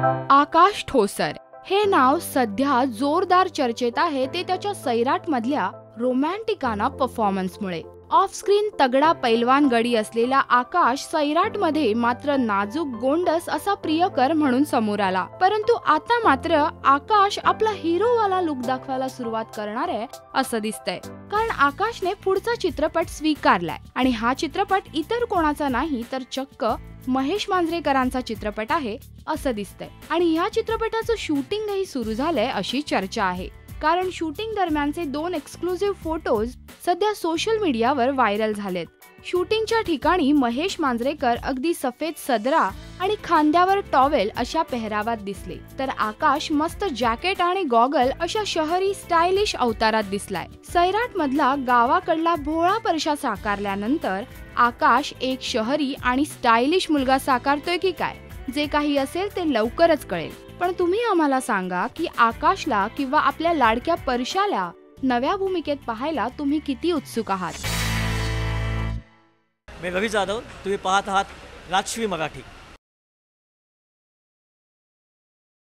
आकाश ठोसर हे नाव सध्या जोरदार चर्चेत आहे ते त्याच्या सैराट मधल्या रोमॅन्टिकाना परफॉर्मन्समुळे। ऑफ स्क्रीन तगडा पैलवान गडी असलेला आकाश सैराट मध्ये मात्र नाजूक गोंडस असा प्रियकर म्हणून समोर आला, परंतु आता मात्र आकाश आपला हिरोवाला लुक दाखवायला सुरुवात करणार आहे असं दिसतंय, कारण आकाशने पुढचा चित्रपट स्वीकारलाय आणि हा चित्रपट इतर कोणाचा नाही तर चक्क महेश मांजरेकरांचा चित्रपट आहे असं दिसतंय। आणि या चित्रपटाचं शूटिंगही सुरू झालंय अशी चर्चा आहे, कारण शूटिंग दरम्यानचे 2 एक्सक्लुझिव्ह फोटोज सध्या सोशल मीडियावर व्हायरल झालेत। शूटिंगच्या ठिकाणी महेश मांजरेकर अगदी सफेद सदरा आणि खांद्यावर टॉवेल अशा पेहरावात दिसले, तर आकाश मस्त जॅकेट आणि गॉगल अशा शहरी स्टायलिश अवतारात दिसलाय। सैराट मधला गावाकडला भोळा परशा साकारल्यानंतर आकाश एक शहरी आणि स्टायलिश मुलगा साकारतोय की काय, जे काही असेल ते लवकरच कळेल। पण तुम्ही आम्हाला सांगा की आकाशला किंवा आपल्या लाडक्या परशाला नव्या भूमिकेत पाहायला तुम्ही किती उत्सुक आहात। मी रवी जाधव, तुम्ही पाहत आहात राजश्री मराठी।